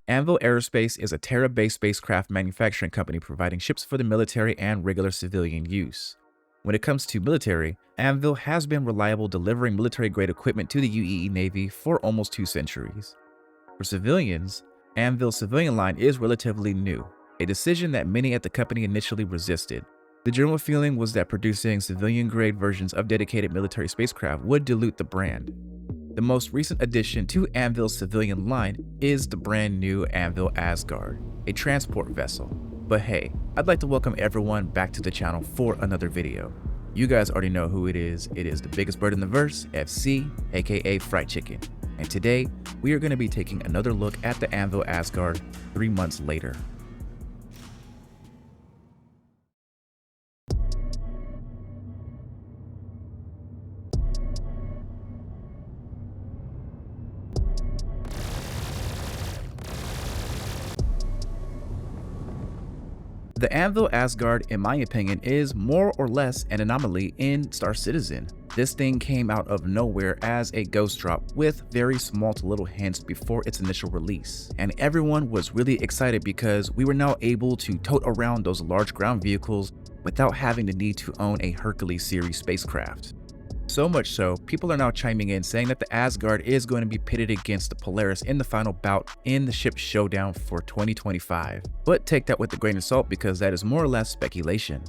Anvil Aerospace is a Terra-based spacecraft manufacturing company providing ships for the military and regular civilian use. When it comes to military, Anvil has been reliable delivering military-grade equipment to the UAE Navy for almost 2 centuries. For civilians, Anvil's civilian line is relatively new, a decision that many at the company initially resisted. The general feeling was that producing civilian-grade versions of dedicated military spacecraft would dilute the brand. The most recent addition to Anvil's civilian line is the brand new Anvil Asgard, a transport vessel. But hey, I'd like to welcome everyone back to the channel for another video. You guys already know who it is the biggest bird in the verse, FC, aka Fried Chicken. And today, we are going to be taking another look at the Anvil Asgard 3 months later. The Anvil Asgard, in my opinion, is more or less an anomaly in Star Citizen. This thing came out of nowhere as a ghost drop with very small to little hints before its initial release. And everyone was really excited because we were now able to tote around those large ground vehicles without having the need to own a Hercules series spacecraft. So much so, people are now chiming in saying that the Asgard is going to be pitted against the Polaris in the final bout in the ship showdown for 2025. But take that with a grain of salt because that is more or less speculation.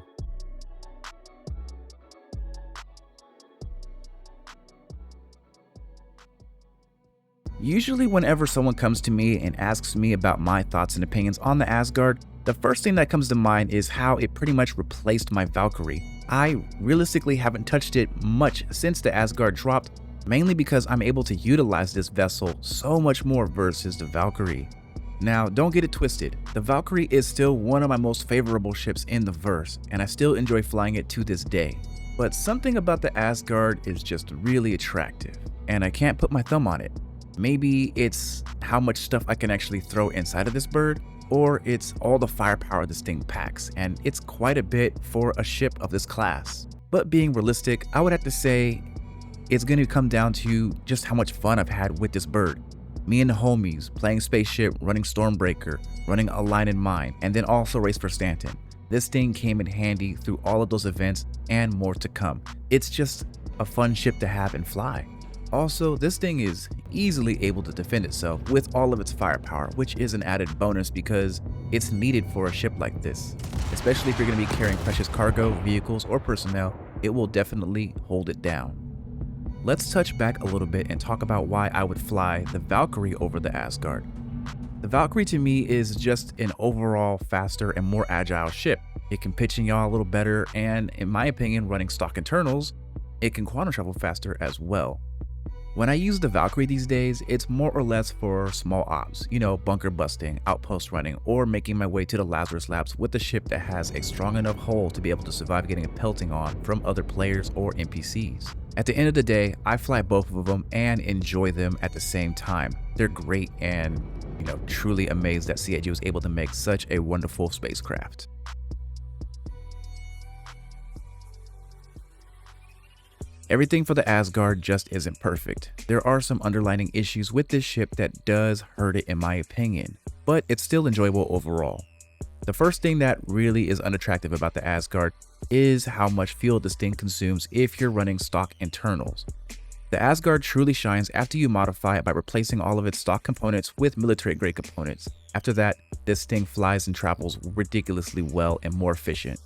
Usually whenever someone comes to me and asks me about my thoughts and opinions on the Asgard, the first thing that comes to mind is how it pretty much replaced my Valkyrie. I realistically haven't touched it much since the Asgard dropped, mainly because I'm able to utilize this vessel so much more versus the Valkyrie. Now, don't get it twisted, the Valkyrie is still one of my most favorable ships in the verse, and I still enjoy flying it to this day. But something about the Asgard is just really attractive, and I can't put my thumb on it. Maybe it's how much stuff I can actually throw inside of this bird, or it's all the firepower this thing packs, and it's quite a bit for a ship of this class. But being realistic, I would have to say it's going to come down to just how much fun I've had with this bird. Me and the homies playing spaceship, running Stormbreaker, running a line in mine, and then also race for Stanton. This thing came in handy through all of those events and more to come. It's just a fun ship to have and fly. Also, this thing is easily able to defend itself with all of its firepower, which is an added bonus because it's needed for a ship like this. Especially if you're going to be carrying precious cargo, vehicles, or personnel, it will definitely hold it down. Let's touch back a little bit and talk about why I would fly the Valkyrie over the Asgard. The Valkyrie to me is just an overall faster and more agile ship. It can pitch in yaw a little better, and in my opinion, running stock internals, it can quantum travel faster as well. When I use the Valkyrie these days, it's more or less for small ops, bunker busting, outpost running, or making my way to the Lazarus Labs with a ship that has a strong enough hull to be able to survive getting a pelting on from other players or NPCs. At the end of the day, I fly both of them and enjoy them at the same time. They're great and, truly amazed that CIG was able to make such a wonderful spacecraft. Everything for the Asgard just isn't perfect. There are some underlying issues with this ship that does hurt it in my opinion, but it's still enjoyable overall. The first thing that really is unattractive about the Asgard is how much fuel this thing consumes if you're running stock internals. The Asgard truly shines after you modify it by replacing all of its stock components with military grade components. After that, this thing flies and travels ridiculously well and more efficient.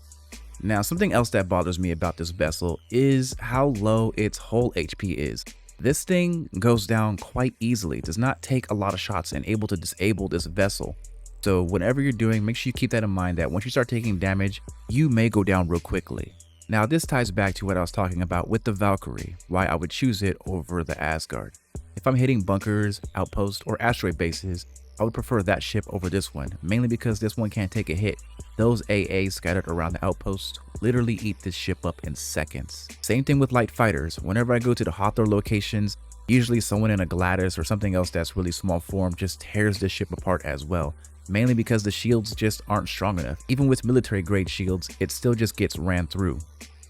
Now, something else that bothers me about this vessel is how low its hull HP is. This thing goes down quite easily, does not take a lot of shots and able to disable this vessel. So whatever you're doing, make sure you keep that in mind that once you start taking damage, you may go down real quickly. Now, this ties back to what I was talking about with the Valkyrie, why I would choose it over the Asgard. If I'm hitting bunkers, outposts, or asteroid bases, I would prefer that ship over this one, mainly because this one can't take a hit. Those AAs scattered around the outpost literally eat this ship up in seconds. Same thing with light fighters. Whenever I go to the Hawthorne locations, usually someone in a Gladys or something else that's really small form just tears this ship apart as well, mainly because the shields just aren't strong enough. Even with military grade shields, it still just gets ran through.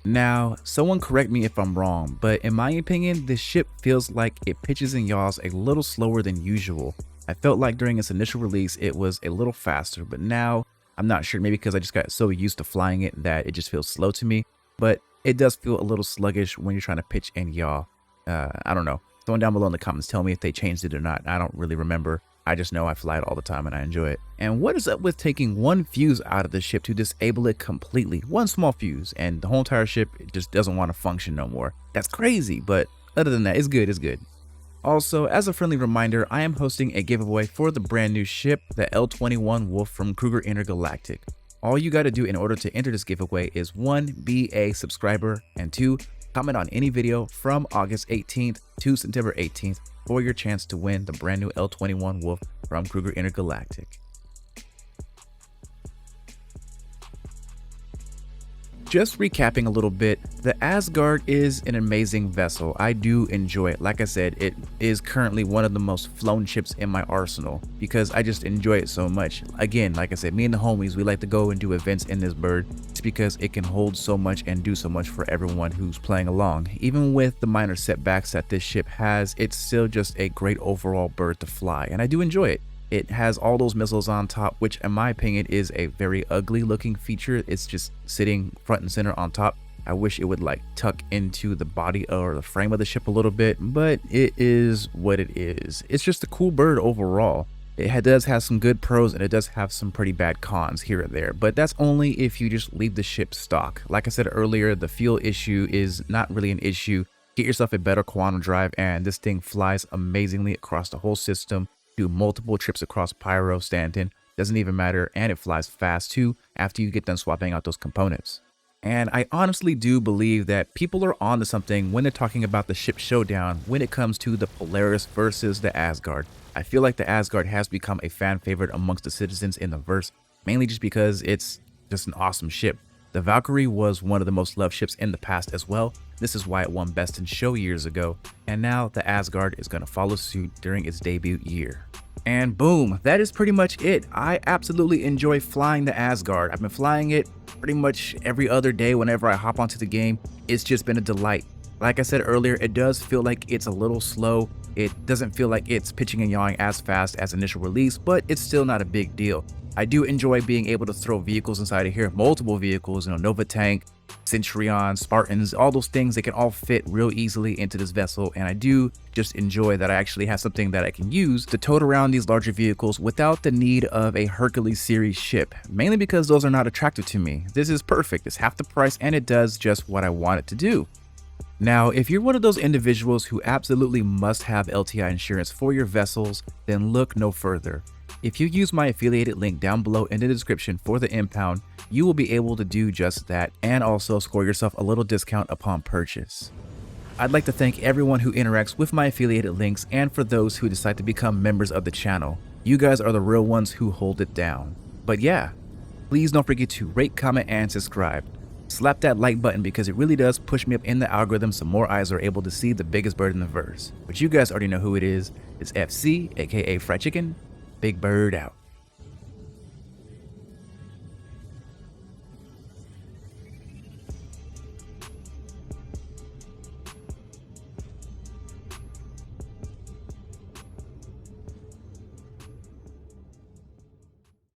Now, someone correct me if I'm wrong, but in my opinion, this ship feels like it pitches and yaws a little slower than usual. I felt like during its initial release, it was a little faster, but now I'm not sure, maybe because I just got so used to flying it that it just feels slow to me, but it does feel a little sluggish when you're trying to pitch and yaw. I don't know. Someone down below in the comments tell me if they changed it or not. I don't really remember. I just know I fly it all the time and I enjoy it. And what is up with taking one fuse out of the ship to disable it completely? One small fuse and the whole entire ship just doesn't want to function no more. That's crazy, but other than that, it's good, it's good. Also, as a friendly reminder, I am hosting a giveaway for the brand new ship, the L21 Wolf from Kruger Intergalactic. All you gotta do in order to enter this giveaway is 1, be a subscriber, and 2, comment on any video from August 18th to September 18th for your chance to win the brand new L21 Wolf from Kruger Intergalactic. Just recapping a little bit, the Asgard is an amazing vessel. I do enjoy it. Like I said, it is currently one of the most flown ships in my arsenal because I just enjoy it so much. Again, like I said, me and the homies, we like to go and do events in this bird. It's because it can hold so much and do so much for everyone who's playing along. Even with the minor setbacks that this ship has, it's still just a great overall bird to fly, and I do enjoy it. It has all those missiles on top, which in my opinion is a very ugly looking feature. It's just sitting front and center on top. I wish it would like tuck into the body or the frame of the ship a little bit, but it is what it is. It's just a cool bird overall. It does have some good pros and it does have some pretty bad cons here and there, but that's only if you just leave the ship stock. Like I said earlier, the fuel issue is not really an issue. Get yourself a better quantum drive and this thing flies amazingly across the whole system. Do multiple trips across Pyro, Stanton, doesn't even matter, and it flies fast too after you get done swapping out those components. And I honestly do believe that people are onto something when they're talking about the ship showdown when it comes to the Polaris versus the Asgard. I feel like the Asgard has become a fan favorite amongst the citizens in the verse, mainly just because it's just an awesome ship. The Valkyrie was one of the most loved ships in the past as well. This is why it won Best in Show years ago, and now the Asgard is going to follow suit during its debut year. And boom, that is pretty much it. I absolutely enjoy flying the Asgard. I've been flying it pretty much every other day whenever I hop onto the game. It's just been a delight. Like I said earlier, it does feel like it's a little slow. It doesn't feel like it's pitching and yawing as fast as initial release, but it's still not a big deal. I do enjoy being able to throw vehicles inside of here, multiple vehicles, Nova Tank, Centurion, Spartans, all those things, they can all fit real easily into this vessel, and I do just enjoy that I actually have something that I can use to tote around these larger vehicles without the need of a Hercules series ship, mainly because those are not attractive to me. This is perfect, it's half the price and it does just what I want it to do. Now, if you're one of those individuals who absolutely must have LTI insurance for your vessels, then look no further. If you use my affiliated link down below in the description for the impound, you will be able to do just that and also score yourself a little discount upon purchase. I'd like to thank everyone who interacts with my affiliated links and for those who decide to become members of the channel. You guys are the real ones who hold it down. But yeah, please don't forget to rate, comment, and subscribe. Slap that like button because it really does push me up in the algorithm so more eyes are able to see the biggest bird in the verse. But you guys already know who it is. It's FC, aka Fried Chicken. Big Bird out.